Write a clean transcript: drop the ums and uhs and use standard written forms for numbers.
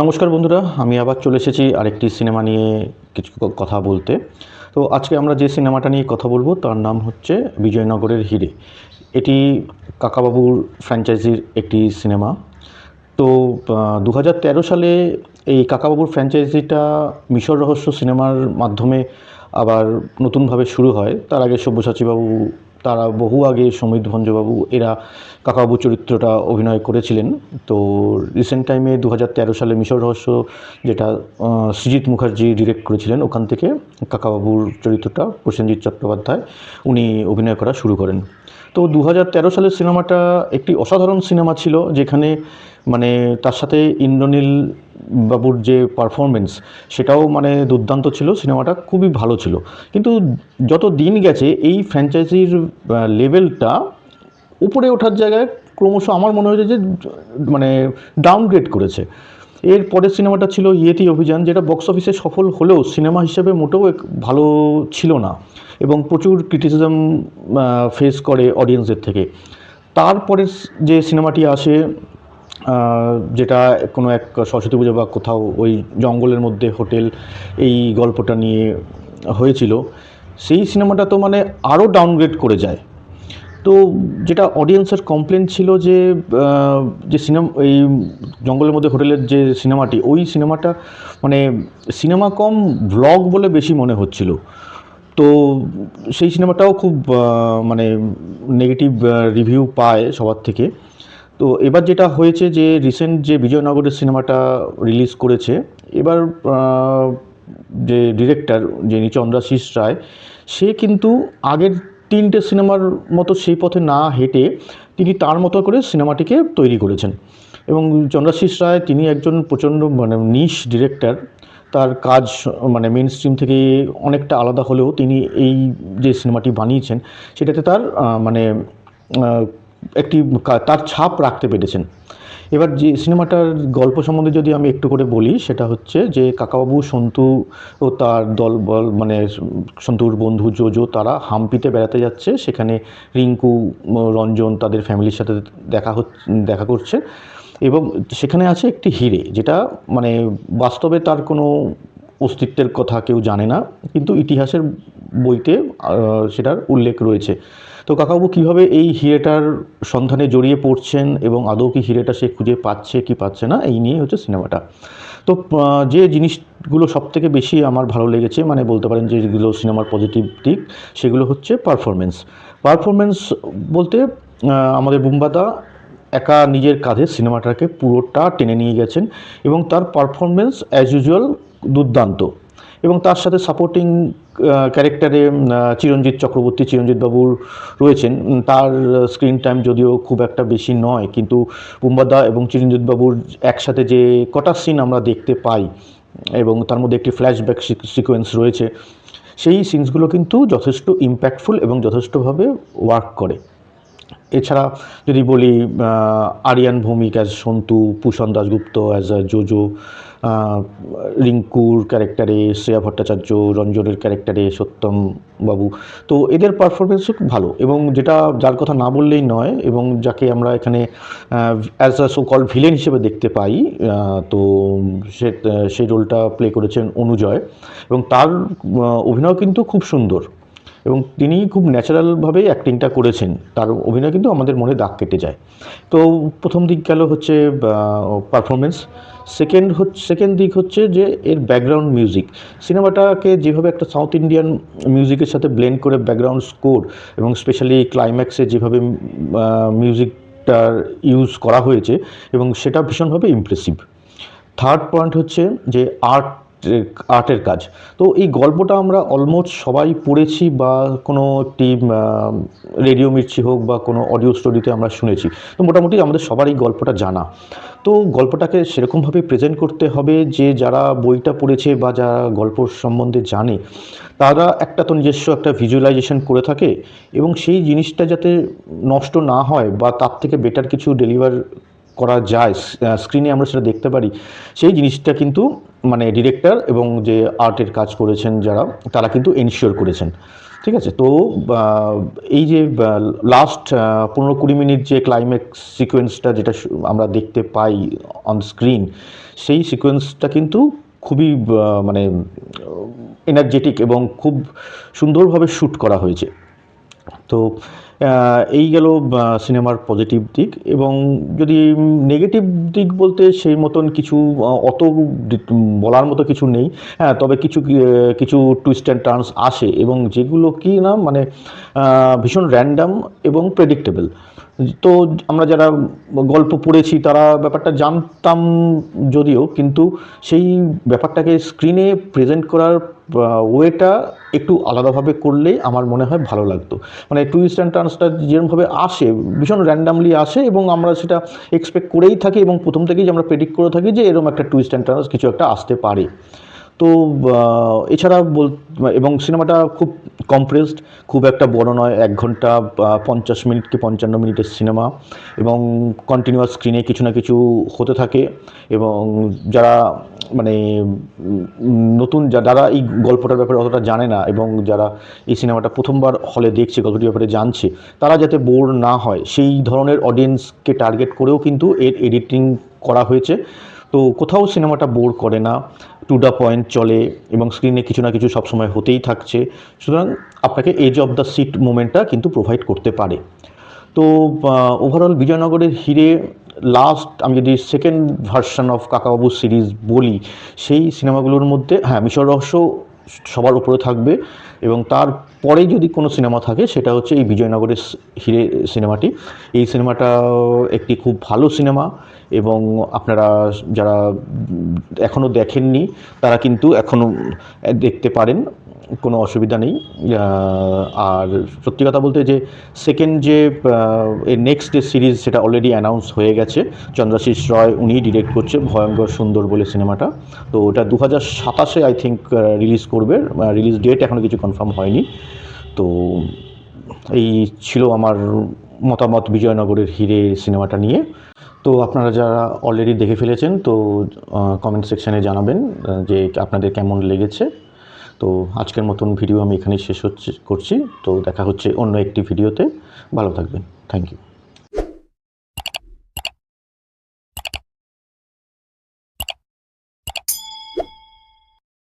নমস্কার বন্ধুরা, আমি আবার চলে এসেছি আরেকটি সিনেমা নিয়ে কিছু কথা বলতে। তো আজকে আমরা যে সিনেমাটা নিয়ে কথা বলবো তার নাম হচ্ছে বিজয়নগরের হিরে। এটি কাকাবাবুর ফ্র্যাঞ্চাইজির একটি সিনেমা। তো 2013 সালে এই কাকাবাবুর ফ্র্যাঞ্চাইজিটা মিশর রহস্য সিনেমার মাধ্যমে আবার নতুনভাবে শুরু হয়। তার আগে সব্যসাচীবাবু, তারা বহু আগে সমীর ভঞ্জবাবু এরা কাকাবাবুর চরিত্রটা অভিনয় করেছিলেন। তো রিসেন্ট টাইমে 2013 সালে মিশর রহস্য, যেটা সৃজিত মুখার্জি ডিরেক্ট করেছিলেন, ওখান থেকে কাকাবাবুর চরিত্রটা প্রসেনজিৎ চট্টোপাধ্যায় উনি অভিনয় করা শুরু করেন। তো 2013 সালের সিনেমাটা একটি অসাধারণ সিনেমা ছিল, যেখানে মানে তার সাথে ইন্দ্রনীল বাবুর যে পারফরমেন্স সেটাও মানে দুর্দান্ত ছিল। সিনেমাটা খুবই ভালো ছিল। কিন্তু যত দিন গেছে এই ফ্র্যাঞ্চাইজির লেভেলটা উপরে ওঠার জায়গায় ক্রমশ আমার মনে হয়েছে যে মানে ডাউনগ্রেড করেছে। এর পরের সিনেমাটা ছিল ইয়েতি অভিযান, যেটা বক্স অফিসে সফল হলেও সিনেমা হিসেবে মোটেও ভালো ছিল না এবং প্রচুর ক্রিটিসিজম ফেস করে অডিয়েন্সের থেকে। তারপরে যে সিনেমাটি আসে, যেটা কোনো এক সরস্বতী পুজো বা কোথাও ওই জঙ্গলের মধ্যে হোটেল, এই গল্পটা নিয়ে হয়েছিল, সেই সিনেমাটা তো মানে আরও ডাউনগ্রেড করে যায়। তো যেটা অডিয়েন্সের কমপ্লেন ছিল যে যে সিনেমা, এই জঙ্গলের মধ্যে হোটেলের যে সিনেমাটি, ওই সিনেমাটা মানে সিনেমা কম ভ্লগ বলে বেশি মনে হচ্ছিল। তো সেই সিনেমাটাও খুব মানে নেগেটিভ রিভিউ পায় সবার থেকে। তো এবার যেটা হয়েছে যে রিসেন্ট যে বিজয়নগরের সিনেমাটা রিলিজ করেছে, এবার যে ডিরেক্টর যিনি চন্দ্রাশিস রায়, সে কিন্তু আগের তিনটে সিনেমার মতো সেই পথে না হেঁটে তিনি তার মতো করে সিনেমাটিকে তৈরি করেছেন। এবং চন্দ্রাশিস রায় তিনি একজন প্রচণ্ড মানে নিশ ডিরেক্টর। তার কাজ মানে মেন স্ট্রিম থেকে অনেকটা আলাদা হলেও তিনি এই যে সিনেমাটি বানিয়েছেন সেটাতে তার মানে একটি তার ছাপ রাখতে পেরেছেন। এবার যে সিনেমাটার গল্প সম্বন্ধে যদি আমি একটু করে বলি, সেটা হচ্ছে যে কাকাবাবু, সন্তু ও তার দল বল মানে সন্তুর বন্ধু জোজো, তারা হাম্পিতে বেড়াতে যাচ্ছে। সেখানে রিঙ্কু, রঞ্জন তাদের ফ্যামিলির সাথে দেখা করছে এবং সেখানে আছে একটি হিরে, যেটা মানে বাস্তবে তার কোনো অস্তিত্বের কথা কেউ জানে না, কিন্তু ইতিহাসের বইতে সেটার উল্লেখ রয়েছে। তো কাকাবাবু কীভাবে এই হিরেটার সন্ধানে জড়িয়ে পড়ছেন এবং আদৌ কি হিরেটা সে খুঁজে পাচ্ছে কি পাচ্ছে না, এই নিয়ে হচ্ছে সিনেমাটা। তো যে জিনিসগুলো সবথেকে বেশি আমার ভালো লেগেছে, মানে বলতে পারেন যেগুলো সিনেমার পজিটিভ দিক, সেগুলো হচ্ছে পারফরমেন্স বলতে আমাদের বুম্বাদা একা নিজের কাঁধে সিনেমাটাকে পুরোটা টেনে নিয়ে গেছেন এবং তার পারফরমেন্স অ্যাজ ইউজুয়াল দুর্দান্ত। এবং তার সাথে সাপোর্টিং ক্যারেক্টারে চিরঞ্জিত বাবুর রয়েছেন। তার স্ক্রিন টাইম যদিও খুব একটা বেশি নয়, কিন্তু বুম্বাদা এবং চিরঞ্জিত বাবুর একসাথে যে কটা সিন আমরা দেখতে পাই এবং তার মধ্যে একটি ফ্ল্যাশব্যাক সিকোয়েন্স রয়েছে, সেই সিনসগুলো কিন্তু যথেষ্ট ইম্প্যাক্টফুল এবং যথেষ্টভাবে ওয়ার্ক করে। এছাড়া যদি বলি, আরিয়ান ভৌমিক অ্যাজ সন্তু, পূষণ দাশগুপ্ত অ্যাজ জোজো, রিঙ্কুর ক্যারেক্টারে শ্রেয়া ভট্টাচার্য, রঞ্জনের ক্যারেক্টারে সত্যম বাবু, তো এদের পারফরমেন্সও খুব ভালো। এবং যেটা যার কথা না বললেই নয় এবং যাকে আমরা এখানে as a so call villain হিসেবে দেখতে পাই, তো সেই রোলটা প্লে করেছেন অনুজয় এবং তার অভিনয় কিন্তু খুব সুন্দর এবং তিনি খুব ন্যাচারালভাবেই অ্যাক্টিংটা করেছেন। তার অভিনয় কিন্তু আমাদের মনে দাগ কেটে যায়। তো প্রথম দিক গেল হচ্ছে পারফরমেন্স। সেকেন্ড দিক হচ্ছে যে এর ব্যাকগ্রাউন্ড মিউজিক। সিনেমাটাকে যেভাবে একটা সাউথ ইন্ডিয়ান মিউজিকের সাথে ব্লেন্ড করে ব্যাকগ্রাউন্ড স্কোর এবং স্পেশালি ক্লাইম্যাক্সে যেভাবে মিউজিকটার ইউজ করা হয়েছে এবং সেটা ভীষণভাবে ইমপ্রেসিভ। থার্ড পয়েন্ট হচ্ছে যে আর্টের কাজ। তো এই গল্পটা আমরা অলমোস্ট সবাই পড়েছি বা কোনো একটি রেডিও মির্চি হোক বা কোনো অডিও স্টোরিতে আমরা শুনেছি। তো মোটামুটি আমাদের সবারই গল্পটা জানা। তো গল্পটাকে সেরকমভাবে প্রেজেন্ট করতে হবে যে যারা বইটা পড়েছে বা যারা গল্প সম্বন্ধে জানে, তারা একটা তো নিজস্ব একটা ভিজুয়ালাইজেশন করে থাকে এবং সেই জিনিসটা যাতে নষ্ট না হয় বা তার থেকে বেটার কিছু ডেলিভার করা যায়, স্ক্রিনে আমরা সেটা দেখতে পারি, সেই জিনিসটা কিন্তু মানে ডিরেক্টর এবং যে আর্টের কাজ করেছেন যারা, তারা কিন্তু এনশিওর করেছেন। ঠিক আছে। তো এই যে লাস্ট 15-20 মিনিট যে ক্লাইম্যাক্স সিকোয়েন্সটা যেটা আমরা দেখতে পাই অন স্ক্রিন, সেই সিকোয়েন্সটা কিন্তু খুবই মানে এনার্জেটিক এবং খুব সুন্দরভাবে শ্যুট করা হয়েছে। তো এই গেল সিনেমার পজিটিভ দিক। এবং যদি নেগেটিভ দিক বলতে সেই মতন কিছু অত বলার মতো কিছু নেই। হ্যাঁ, তবে কিছু টুইস্ট অ্যান্ড টার্নস আসে এবং যেগুলো কি না মানে ভীষণ র্যান্ডাম এবং প্রেডিক্টেবল। তো আমরা যারা গল্প পড়েছি তারা ব্যাপারটা জানতাম যদিও, কিন্তু সেই ব্যাপারটাকে স্ক্রিনে প্রেজেন্ট করার ওয়েটা একটু আলাদাভাবে করলেই আমার মনে হয় ভালো লাগতো। মানে টুইস্ট অ্যান্ড টার্নসটা যেরকমভাবে আসে ভীষণ র্যান্ডামলি আসে এবং আমরা সেটা এক্সপেক্ট করেই থাকি এবং প্রথম থেকেই আমরা প্রেডিক্ট করে থাকি যে এরকম একটা টুইস্ট অ্যান্ড টার্নস কিছু একটা আসতে পারে। তো এছাড়া এবং সিনেমাটা খুব কমপ্রেসড, খুব একটা বড় নয়, 1 ঘন্টা 50 মিনিট কি 55 মিনিটের সিনেমা এবং কন্টিনিউয়াস স্ক্রিনে কিছু না কিছু হতে থাকে। এবং যারা মানে নতুন যারা এই গল্পটার ব্যাপারে অতটা জানে না এবং যারা এই সিনেমাটা প্রথমবার হলে দেখছে, গল্পটির ব্যাপারে জানছে, তারা যাতে বোর না হয় সেই ধরনের অডিয়েন্সকে টার্গেট করেও কিন্তু এর এডিটিং করা হয়েছে। তো কোথাও সিনেমাটা বোর করে না, টু দ্য পয়েন্ট চলে এবং স্ক্রিনে কিছু না কিছু সবসময় হতেই থাকছে। সুতরাং আপনাকে এজ অফ দ্য সিট মোমেন্টটা কিন্তু প্রোভাইড করতে পারে। তো ওভারঅল বিজয়নগরের হিরে লাস্ট আমি যদি second version of Kakababu series বলি, সেই সিনেমাগুলোর মধ্যে হ্যাঁ মিশর রহস্য সবার উপরে থাকবে এবং তারপরে যদি কোনো সিনেমা থাকে সেটা হচ্ছে এই বিজয়নগরের হিরে সিনেমাটি। এই সিনেমাটা একটি খুব ভালো সিনেমা এবং আপনারা যারা এখনও দেখেননি তারা কিন্তু এখনও দেখতে পারেন, কোনো অসুবিধা নেই। আর সত্যি কথা বলতে যে সেকেন্ড যে এর নেক্সট যে সিরিজ সেটা অলরেডি অ্যানাউন্স হয়ে গেছে। চন্দ্রাশিস রয় উনিই ডিরেক্ট করছে, ভয়ঙ্কর সুন্দর বলে সিনেমাটা। তো ওটা 2027 আই থিঙ্ক রিলিজ করবে, রিলিজ ডেট এখনও কিছু কনফার্ম হয়নি। তো এই ছিল আমার মতামত বিজয়নগরের হিরে সিনেমাটা নিয়ে। তো আপনারা যারা অলরেডি দেখে ফেলেছেন তো কমেন্ট সেকশানে জানাবেন যে আপনাদের কেমন লেগেছে। তো আজকের মতন ভিডিও আমি এখানেই শেষ করছি। তো দেখা হচ্ছে অন্য একটি ভিডিওতে। ভালো থাকবেন। Thank you.